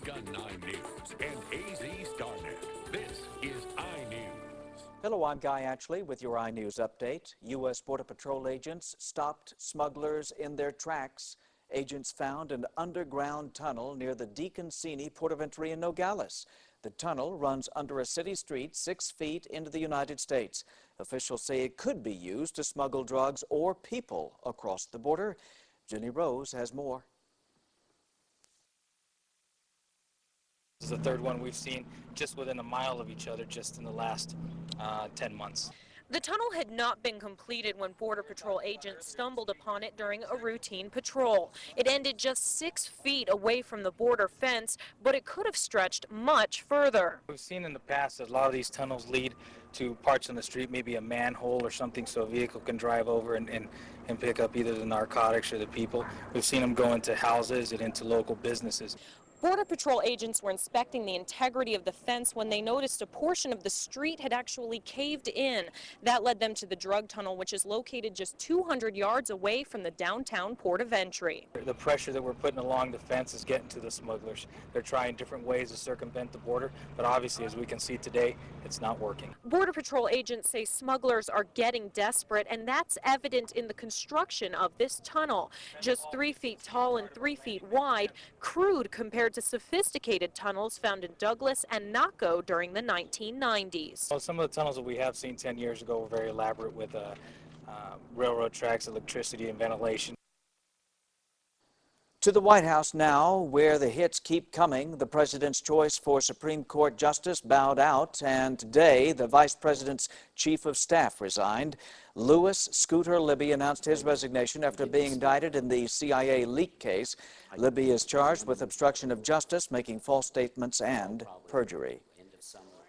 KGUN-9 News and AZ StarNet. This is iNews. Hello, I'm Guy Ashley with your iNews update. U.S. Border Patrol agents stopped smugglers in their tracks. Agents found an underground tunnel near the Deacon-Cheney port of entry in Nogales. The tunnel runs under a city street 6 feet into the United States. Officials say it could be used to smuggle drugs or people across the border. Jenny Rose has more. This is the third one we've seen just within a mile of each other just in the last 10 months. The tunnel had not been completed when Border Patrol agents stumbled upon it during a routine patrol. It ended just 6 feet away from the border fence, but it could have stretched much further. We've seen in the past that a lot of these tunnels lead to parts on the street, maybe a manhole or something, so a vehicle can drive over and pick up either the narcotics or the people. We've seen them go into houses and into local businesses. Border Patrol agents were inspecting the integrity of the fence when they noticed a portion of the street had actually caved in. That led them to the drug tunnel, which is located just 200 yards away from the downtown port of entry. The pressure that we're putting along the fence is getting to the smugglers. They're trying different ways to circumvent the border, but obviously, as we can see today, it's not working. Border Patrol agents say smugglers are getting desperate, and that's evident in the construction of this tunnel. Just 3 feet tall and 3 feet wide, crude compared to sophisticated tunnels found in Douglas and Naco during the 1990s. Well, some of the tunnels that we have seen 10 years ago were very elaborate with railroad tracks, electricity, and ventilation. To the White House now, where the hits keep coming. The president's choice for Supreme Court justice bowed out, and today the vice president's chief of staff resigned. Louis Scooter Libby announced his resignation after being indicted in the CIA leak case. Libby is charged with obstruction of justice, making false statements, and perjury.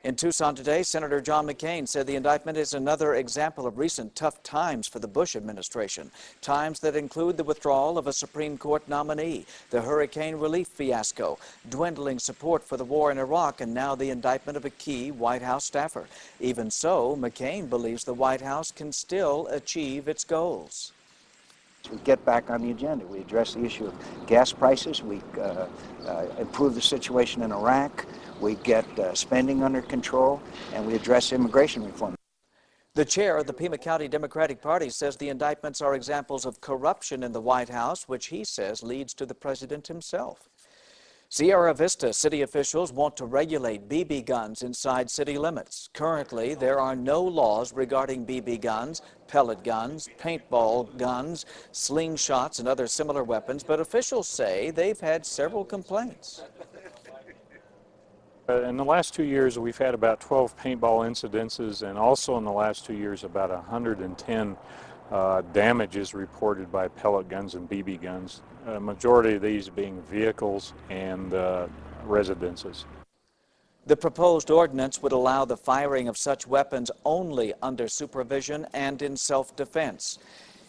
In Tucson today, Senator John McCain said the indictment is another example of recent tough times for the Bush administration. Times that include the withdrawal of a Supreme Court nominee, the hurricane relief fiasco, dwindling support for the war in Iraq, and now the indictment of a key White House staffer. Even so, McCain believes the White House can still achieve its goals. We get back on the agenda. We address the issue of gas prices. We improve the situation in Iraq. We get spending under control, and we address immigration reform. The chair of the Pima County Democratic Party says the indictments are examples of corruption in the White House, which he says leads to the president himself. Sierra Vista city officials want to regulate BB guns inside city limits. Currently, there are no laws regarding BB guns, pellet guns, paintball guns, slingshots, and other similar weapons, but officials say they've had several complaints. In the last 2 years, we've had about 12 paintball incidences, and also in the last 2 years, about 110 damages reported by pellet guns and BB guns. A majority of these being vehicles and residences. The proposed ordinance would allow the firing of such weapons only under supervision and in self-defense.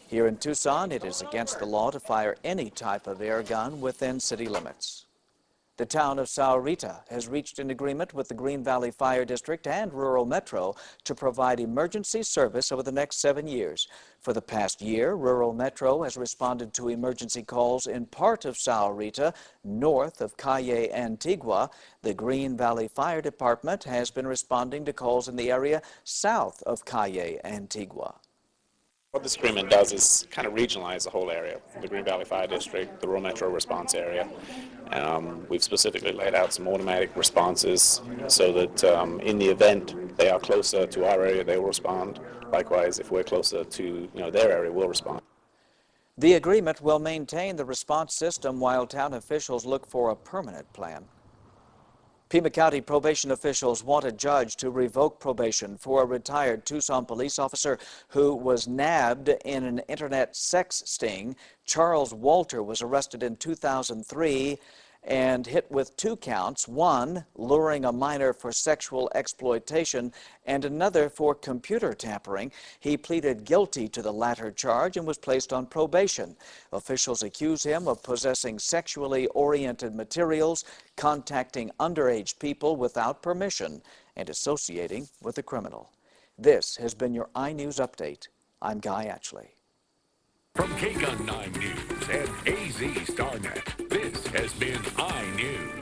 Here in Tucson, it is against the law to fire any type of air gun within city limits. The town of Sahuarita has reached an agreement with the Green Valley Fire District and Rural Metro to provide emergency service over the next 7 years. For the past year, Rural Metro has responded to emergency calls in part of Sahuarita, north of Calle Antigua. The Green Valley Fire Department has been responding to calls in the area south of Calle Antigua. What this agreement does is kind of regionalize the whole area, the Green Valley Fire District, the Rural Metro response area. We've specifically laid out some automatic responses so that in the event they are closer to our area, they will respond. Likewise, if we're closer to their area, we'll respond. The agreement will maintain the response system while town officials look for a permanent plan. Pima County probation officials want a judge to revoke probation for a retired Tucson police officer who was nabbed in an internet sex sting. Charles Walter was arrested in 2003 and hit with 2 counts, one luring a minor for sexual exploitation and another for computer tampering. He pleaded guilty to the latter charge and was placed on probation. Officials accuse him of possessing sexually oriented materials, contacting underage people without permission, and associating with a criminal. This has been your iNews Update. I'm Guy Ashley. From KGUN-9 News and AZ StarNet, this has been iNews.